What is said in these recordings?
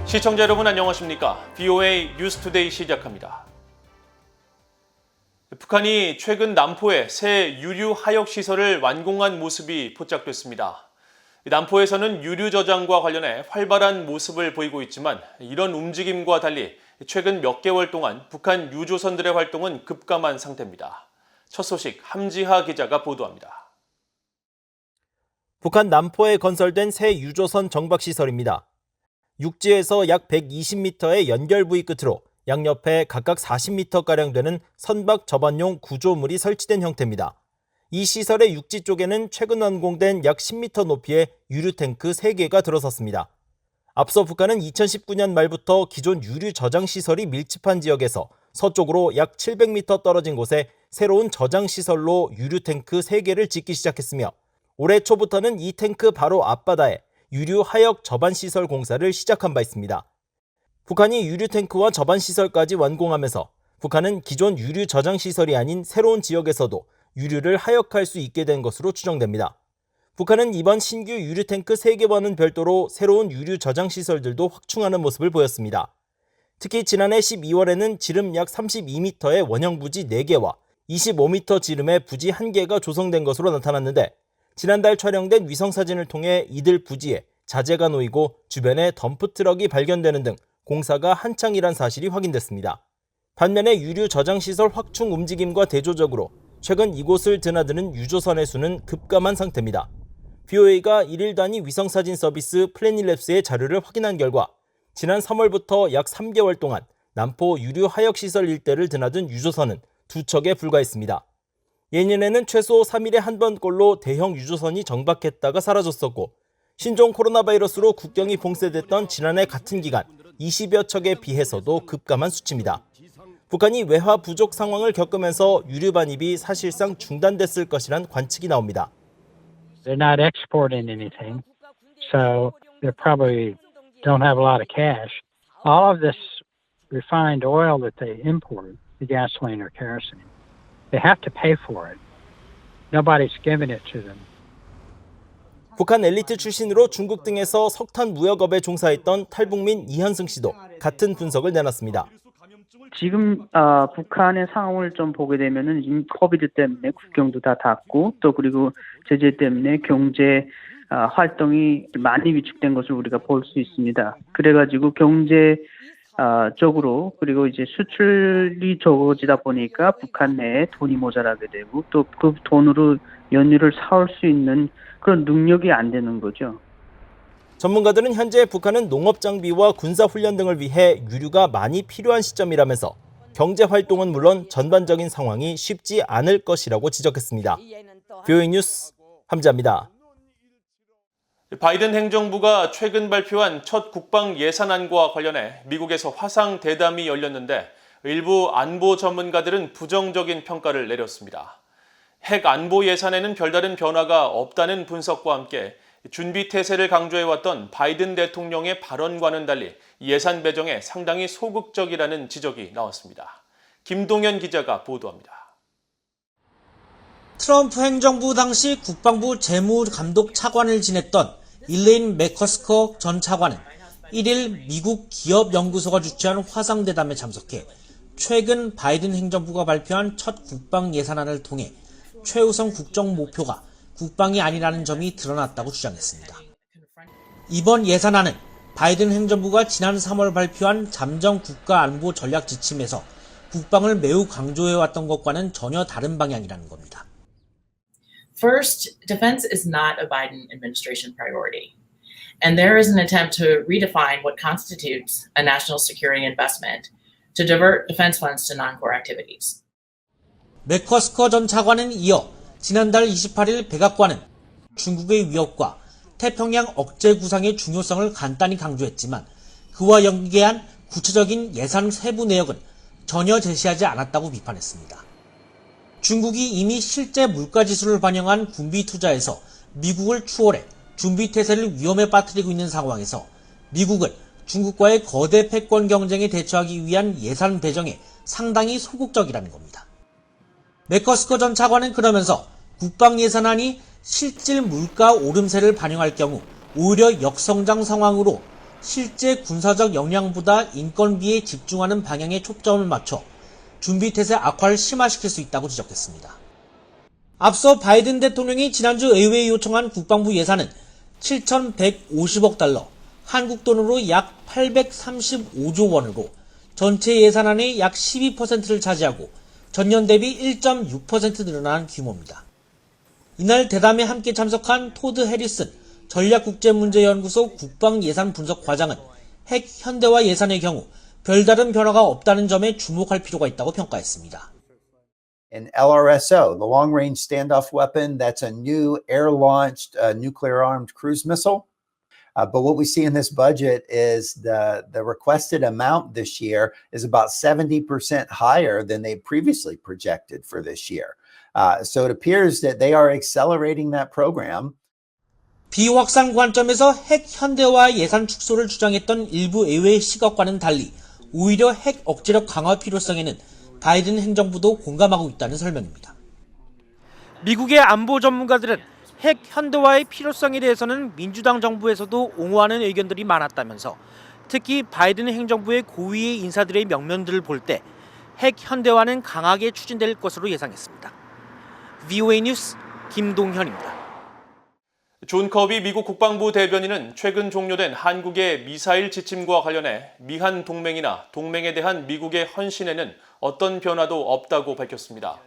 시청자 여러분 안녕하십니까? BOA 뉴스투데이 시작합니다. 북한이 최근 남포에 새 유류 하역 시설을 완공한 모습이 포착됐습니다. 남포에서는 유류 저장과 관련해 활발한 모습을 보이고 있지만 이런 움직임과 달리 최근 몇 개월 동안 북한 유조선들의 활동은 급감한 상태입니다. 첫 소식 함지하 기자가 보도합니다. 북한 남포에 건설된 새 유조선 정박시설입니다. 육지에서 약 120m의 연결 부위 끝으로 양옆에 각각 40m가량 되는 선박 접안용 구조물이 설치된 형태입니다. 이 시설의 육지 쪽에는 최근 완공된 약 10m 높이의 유류 탱크 3개가 들어섰습니다. 앞서 북한은 2019년 말부터 기존 유류 저장 시설이 밀집한 지역에서 서쪽으로 약 700m 떨어진 곳에 새로운 저장 시설로 유류 탱크 3개를 짓기 시작했으며 올해 초부터는 이 탱크 바로 앞바다에 유류 하역 저반 시설 공사를 시작한 바 있습니다. 북한이 유류 탱크와 저반 시설까지 완공하면서 북한은 기존 유류 저장 시설이 아닌 새로운 지역에서도 유류를 하역할 수 있게 된 것으로 추정됩니다. 북한은 이번 신규 유류 탱크 3개와는 별도로 새로운 유류 저장 시설들도 확충하는 모습을 보였습니다. 특히 지난해 12월에는 지름 약 32m의 원형 부지 4개와 25m 지름의 부지 1개가 조성된 것으로 나타났는데 지난달 촬영된 위성사진을 통해 이들 부지에 자재가 놓이고 주변에 덤프트럭이 발견되는 등 공사가 한창이란 사실이 확인됐습니다. 반면에 유류 저장시설 확충 움직임과 대조적으로 최근 이곳을 드나드는 유조선의 수는 급감한 상태입니다. BOA가 1일 단위 위성사진 서비스 플래닛랩스의 자료를 확인한 결과 지난 3월부터 약 3개월 동안 남포 유류 하역시설 일대를 드나든 유조선은 2척에 불과했습니다. 예년에는 최소 3일에 한 번꼴로 대형 유조선이 정박했다가 사라졌었고 신종 코로나 바이러스로 국경이 봉쇄됐던 지난해 같은 기간 20여 척에 비해서도 급감한 수치입니다. 북한이 외화 부족 상황을 겪으면서 유류 반입이 사실상 중단됐을 것이란 관측이 나옵니다. They're not exporting anything, so they probably don't have a lot of cash. All of this refined oil that they import, the gasoline or kerosene, they have to pay for it. Nobody's giving it to them. 북한 엘리트 출신으로 중국 등에서 석탄 무역업에 종사했던 탈북민 이현승 씨도 같은 분석을 내놨습니다. 지금 북한의 상황을 좀 보게 되면은 코비드 때문에 국경도 다 닫고 또 그리고 제재 때문에 경제 활동이 많이 위축된 것을 우리가 볼 수 있습니다. 그래가지고 경제 적으로 그리고 이제 수출이 적어지다 보니까 북한 내에 돈이 모자라게 되고 또 그 돈으로 연료를 사올 수 있는 그런 능력이 안 되는 거죠. 전문가들은 현재 북한은 농업 장비와 군사 훈련 등을 위해 유류가 많이 필요한 시점이라면서 경제 활동은 물론 전반적인 상황이 쉽지 않을 것이라고 지적했습니다. BOA 뉴스 함지하입니다. 바이든 행정부가 최근 발표한 첫 국방 예산안과 관련해 미국에서 화상 대담이 열렸는데 일부 안보 전문가들은 부정적인 평가를 내렸습니다. 핵 안보 예산에는 별다른 변화가 없다는 분석과 함께 준비 태세를 강조해왔던 바이든 대통령의 발언과는 달리 예산 배정에 상당히 소극적이라는 지적이 나왔습니다. 김동현 기자가 보도합니다. 트럼프 행정부 당시 국방부 재무감독 차관을 지냈던 일레인 맥커스커 전 차관은 1일 미국 기업연구소가 주최한 화상대담에 참석해 최근 바이든 행정부가 발표한 첫 국방 예산안을 통해 최우선 국정 목표가 국방이 아니라는 점이 드러났다고 주장했습니다. 이번 예산안은 바이든 행정부가 지난 3월 발표한 잠정 국가안보 전략 지침에서 국방을 매우 강조해왔던 것과는 전혀 다른 방향이라는 겁니다. First, defense is not a Biden administration priority. And there is an attempt to redefine what constitutes a national security investment to divert defense funds to non-core activities. 맥커스커 전 차관은 이어 지난달 28일 백악관은 중국의 위협과 태평양 억제 구상의 중요성을 간단히 강조했지만 그와 연계한 구체적인 예산 세부 내역은 전혀 제시하지 않았다고 비판했습니다. 중국이 이미 실제 물가지수를 반영한 군비 투자에서 미국을 추월해 준비 태세를 위험에 빠뜨리고 있는 상황에서 미국은 중국과의 거대 패권 경쟁에 대처하기 위한 예산 배정에 상당히 소극적이라는 겁니다. 맥커스커 전 차관은 그러면서 국방 예산안이 실질 물가 오름세를 반영할 경우 오히려 역성장 상황으로 실제 군사적 역량보다 인건비에 집중하는 방향에 초점을 맞춰 준비태세 악화를 심화시킬 수 있다고 지적했습니다. 앞서 바이든 대통령이 지난주 의회에 요청한 국방부 예산은 7,150억 달러, 한국 돈으로 약 835조 원으로 전체 예산안의 약 12%를 차지하고 전년 대비 1.6% 늘어난 규모입니다. 이날 대담에 함께 참석한 토드 해리슨 전략국제문제연구소 국방예산분석과장은 핵 현대화 예산의 경우 별다른 변화가 없다는 점에 주목할 필요가 있다고 평가했습니다. An LRSO, the Long Range Standoff Weapon, that's a new air-launched nuclear-armed cruise missile. But what we see in this budget is the requested amount this year is about 70% higher than they previously projected for this year. So it appears that they are accelerating that program. 비확산 관점에서 핵 현대화 예산 축소를 주장했던 일부 의회 시각과는 달리 오히려 핵 억제력 강화 필요성에는 바이든 행정부도 공감하고 있다는 설명입니다. 미국의 안보 전문가들은 핵 현대화의 필요성에 대해서는 민주당 정부에서도 옹호하는 의견들이 많았다면서 특히 바이든 행정부의 고위의 인사들의 명면들을 볼 때 핵 현대화는 강하게 추진될 것으로 예상했습니다. VOA 뉴스 김동현입니다. 존 커비 미국 국방부 대변인은 최근 종료된 한국의 미사일 지침과 관련해 미한 동맹이나 동맹에 대한 미국의 헌신에는 어떤 변화도 없다고 밝혔습니다.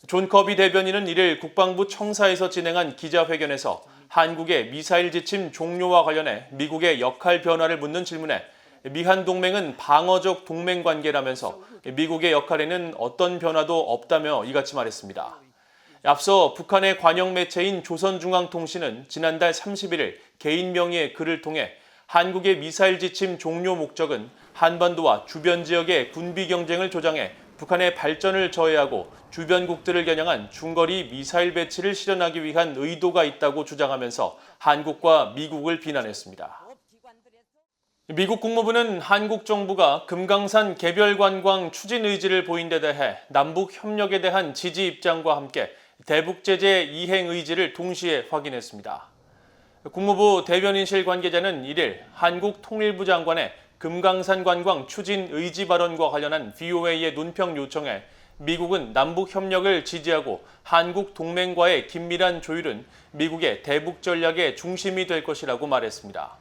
존 커비 대변인은 이를 국방부 청사에서 진행한 기자회견에서 한국의 미사일 지침 종료와 관련해 미국의 역할 변화를 묻는 질문에 미한 동맹은 방어적 동맹 관계라면서 미국의 역할에는 어떤 변화도 없다며 이같이 말했습니다. 앞서 북한의 관영 매체인 조선중앙통신은 지난달 31일 개인 명의의 글을 통해 한국의 미사일 지침 종료 목적은 한반도와 주변 지역의 군비 경쟁을 조장해 북한의 발전을 저해하고 주변국들을 겨냥한 중거리 미사일 배치를 실현하기 위한 의도가 있다고 주장하면서 한국과 미국을 비난했습니다. 미국 국무부는 한국 정부가 금강산 개별 관광 추진 의지를 보인 데 대해 남북 협력에 대한 지지 입장과 함께 대북 제재 이행 의지를 동시에 확인했습니다. 국무부 대변인실 관계자는 1일 한국 통일부 장관의 금강산 관광 추진 의지 발언과 관련한 VOA의 논평 요청에 미국은 남북 협력을 지지하고 한국 동맹과의 긴밀한 조율은 미국의 대북 전략의 중심이 될 것이라고 말했습니다.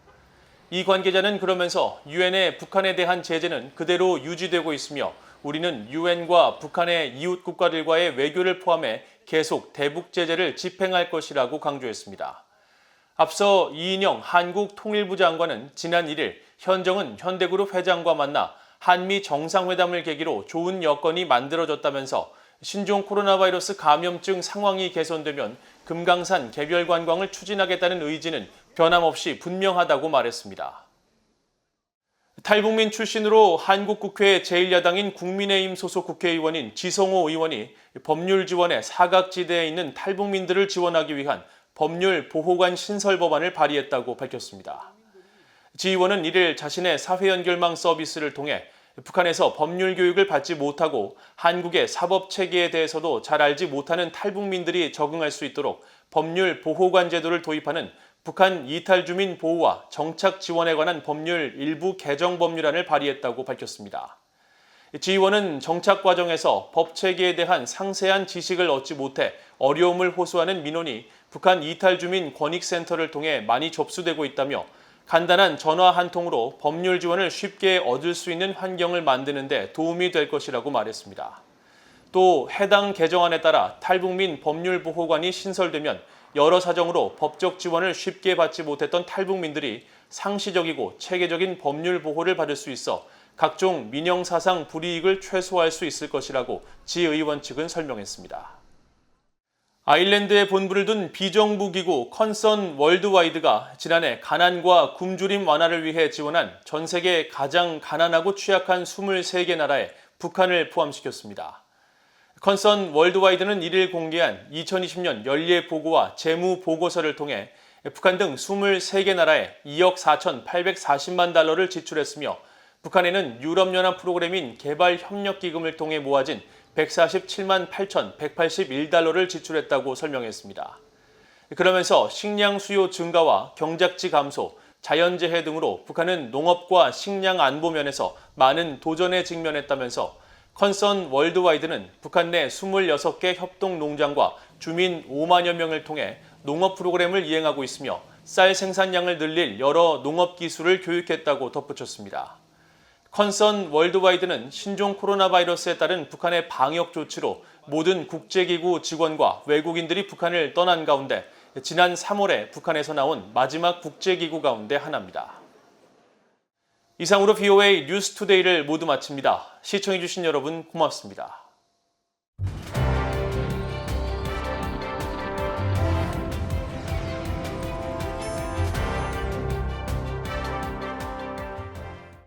이 관계자는 그러면서 유엔의 북한에 대한 제재는 그대로 유지되고 있으며 우리는 유엔과 북한의 이웃 국가들과의 외교를 포함해 계속 대북 제재를 집행할 것이라고 강조했습니다. 앞서 이인영 한국 통일부 장관은 지난 1일 현정은 현대그룹 회장과 만나 한미 정상회담을 계기로 좋은 여건이 만들어졌다면서 신종 코로나 바이러스 감염증 상황이 개선되면 금강산 개별 관광을 추진하겠다는 의지는 변함없이 분명하다고 말했습니다. 탈북민 출신으로 한국 국회 제1야당인 국민의힘 소속 국회의원인 지성호 의원이 법률 지원에 사각지대에 있는 탈북민들을 지원하기 위한 법률 보호관 신설 법안을 발의했다고 밝혔습니다. 지 의원은 이를 자신의 사회연결망 서비스를 통해 북한에서 법률 교육을 받지 못하고 한국의 사법 체계에 대해서도 잘 알지 못하는 탈북민들이 적응할 수 있도록 법률 보호관 제도를 도입하는 북한 이탈 주민 보호와 정착 지원에 관한 법률 일부 개정 법률안을 발의했다고 밝혔습니다. 지 의원은 정착 과정에서 법 체계에 대한 상세한 지식을 얻지 못해 어려움을 호소하는 민원이 북한 이탈 주민 권익센터를 통해 많이 접수되고 있다며 간단한 전화 한 통으로 법률 지원을 쉽게 얻을 수 있는 환경을 만드는 데 도움이 될 것이라고 말했습니다. 또 해당 개정안에 따라 탈북민 법률보호관이 신설되면 여러 사정으로 법적 지원을 쉽게 받지 못했던 탈북민들이 상시적이고 체계적인 법률 보호를 받을 수 있어 각종 민영사상 불이익을 최소화할 수 있을 것이라고 지 의원 측은 설명했습니다. 아일랜드에 본부를 둔 비정부 기구 컨선 월드와이드가 지난해 가난과 굶주림 완화를 위해 지원한 전 세계 가장 가난하고 취약한 23개 나라에 북한을 포함시켰습니다. 컨선 월드와이드는 1일 공개한 2020년 연례 보고와 재무 보고서를 통해 북한 등 23개 나라에 2억 4,840만 달러를 지출했으며 북한에는 유럽연합 프로그램인 개발협력기금을 통해 모아진 147만 8,181달러를 지출했다고 설명했습니다. 그러면서 식량 수요 증가와 경작지 감소, 자연재해 등으로 북한은 농업과 식량 안보 면에서 많은 도전에 직면했다면서 컨선 월드와이드는 북한 내 26개 협동 농장과 주민 5만여 명을 통해 농업 프로그램을 이행하고 있으며 쌀 생산량을 늘릴 여러 농업 기술을 교육했다고 덧붙였습니다. 컨선 월드와이드는 신종 코로나 바이러스에 따른 북한의 방역 조치로 모든 국제기구 직원과 외국인들이 북한을 떠난 가운데 지난 3월에 북한에서 나온 마지막 국제기구 가운데 하나입니다. 이상으로 VOA 뉴스투데이를 모두 마칩니다. 시청해주신 여러분 고맙습니다.